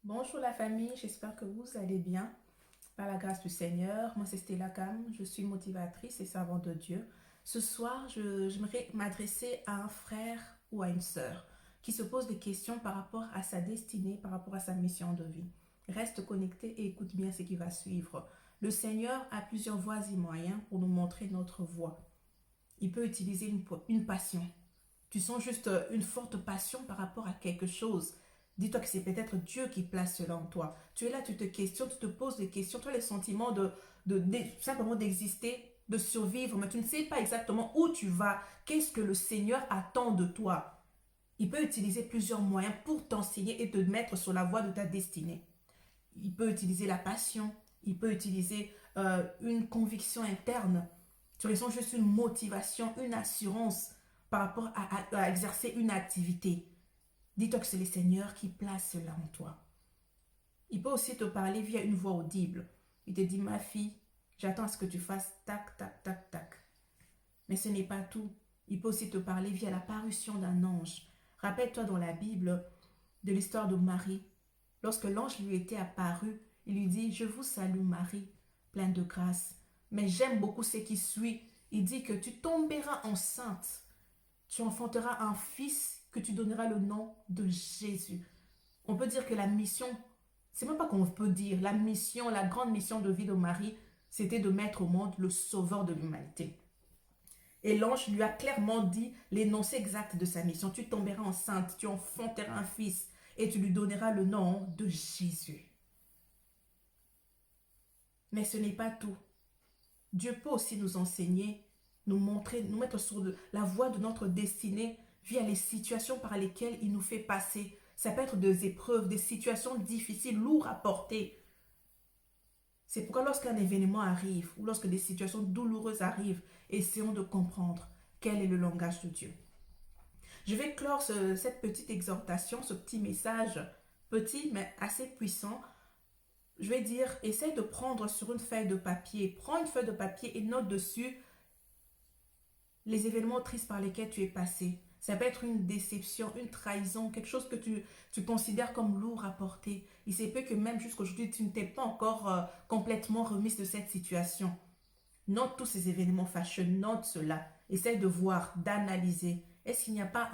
Bonjour la famille, j'espère que vous allez bien. Par la grâce du Seigneur, moi c'est Stella Cam, je suis motivatrice et servante de Dieu. Ce soir, j'aimerais m'adresser à un frère ou à une sœur qui se pose des questions par rapport à sa destinée, par rapport à sa mission de vie. Reste connecté et écoute bien ce qui va suivre. Le Seigneur a plusieurs voies et moyens pour nous montrer notre voie. Il peut utiliser une passion. Tu sens juste une forte passion par rapport à quelque chose. Dis-toi que c'est peut-être Dieu qui place cela en toi. Tu es là, tu te questionnes, tu te poses des questions, tu as le sentiment de simplement d'exister, de survivre, mais tu ne sais pas exactement où tu vas, qu'est-ce que le Seigneur attend de toi. Il peut utiliser plusieurs moyens pour t'enseigner et te mettre sur la voie de ta destinée. Il peut utiliser la passion, il peut utiliser une conviction interne. Tu ressens juste une motivation, une assurance par rapport à exercer une activité. Dis-toi que c'est le Seigneur qui place cela en toi. Il peut aussi te parler via une voix audible. Il te dit, ma fille, j'attends à ce que tu fasses tac, tac, tac, tac. Mais ce n'est pas tout. Il peut aussi te parler via l'apparition d'un ange. Rappelle-toi dans la Bible de l'histoire de Marie. Lorsque l'ange lui était apparu, il lui dit, je vous salue Marie, pleine de grâce. Mais j'aime beaucoup ce qui suit. Il dit que tu tomberas enceinte. Tu enfanteras un fils que tu donneras le nom de Jésus. On peut dire que la mission, c'est même pas qu'on peut dire, la mission, la grande mission de vie de Marie, c'était de mettre au monde le sauveur de l'humanité. Et l'ange lui a clairement dit l'énoncé exact de sa mission. Tu tomberas enceinte, tu enfanteras un fils et tu lui donneras le nom de Jésus. Mais ce n'est pas tout. Dieu peut aussi nous enseigner, nous montrer, nous mettre sur la voie de notre destinée via les situations par lesquelles il nous fait passer. Ça peut être des épreuves, des situations difficiles, lourdes à porter. C'est pourquoi lorsqu'un événement arrive ou lorsque des situations douloureuses arrivent, essayons de comprendre quel est le langage de Dieu. Je vais clore cette petite exhortation, ce petit message, petit mais assez puissant. Je vais dire, essaye de prendre sur une feuille de papier, prends une feuille de papier et note dessus les événements tristes par lesquels tu es passé. Ça peut être une déception, une trahison, quelque chose que tu considères comme lourd à porter. Il se peut que même jusqu'aujourd'hui, tu ne t'es pas encore complètement remise de cette situation. Note tous ces événements fâcheux, note cela. Essaye de voir, d'analyser. Est-ce qu'il n'y a pas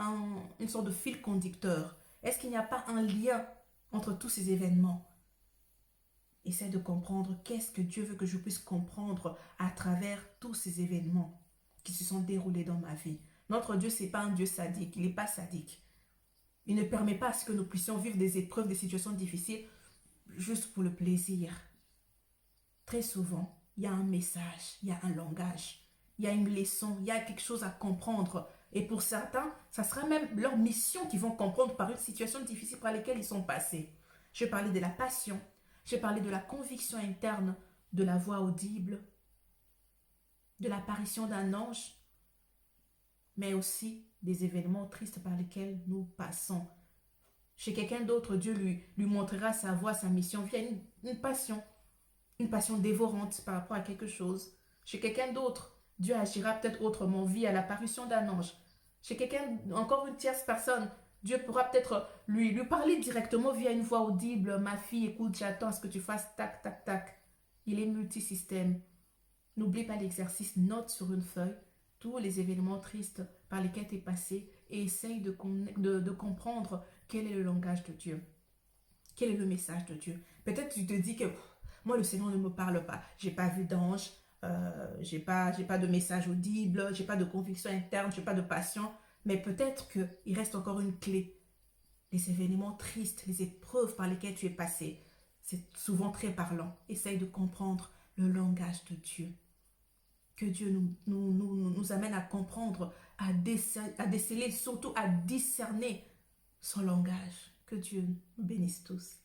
une sorte de fil conducteur? Est-ce qu'il n'y a pas un lien entre tous ces événements? Essaye de comprendre qu'est-ce que Dieu veut que je puisse comprendre à travers tous ces événements qui se sont déroulés dans ma vie. Notre Dieu, ce n'est pas un Dieu sadique, il n'est pas sadique. Il ne permet pas à ce que nous puissions vivre des épreuves, des situations difficiles juste pour le plaisir. Très souvent, il y a un message, il y a un langage, il y a une leçon, il y a quelque chose à comprendre. Et pour certains, ça sera même leur mission qu'ils vont comprendre par une situation difficile par laquelle ils sont passés. Je parlais de la passion, j'ai parlé de la conviction interne, de la voix audible, de l'apparition d'un ange, mais aussi des événements tristes par lesquels nous passons. Chez quelqu'un d'autre, Dieu lui montrera sa voie, sa mission via une passion dévorante par rapport à quelque chose. Chez quelqu'un d'autre, Dieu agira peut-être autrement via l'apparition d'un ange. Chez quelqu'un, encore une tierce personne, Dieu pourra peut-être lui parler directement via une voix audible. Ma fille, écoute, j'attends à ce que tu fasses tac, tac, tac. Il est multisystème. N'oublie pas l'exercice, note sur une feuille tous les événements tristes par lesquels tu es passé et essaye de comprendre quel est le langage de Dieu. Quel est le message de Dieu? Peut-être tu te dis que moi, le Seigneur ne me parle pas. J'ai pas vu d'ange, j'ai pas de message audible, j'ai pas de conviction interne, j'ai pas de passion. Mais peut-être qu'il reste encore une clé. Les événements tristes, les épreuves par lesquelles tu es passé, c'est souvent très parlant. Essaye de comprendre le langage de Dieu. Que Dieu nous amène à comprendre, à déceler, surtout à discerner son langage. Que Dieu nous bénisse tous.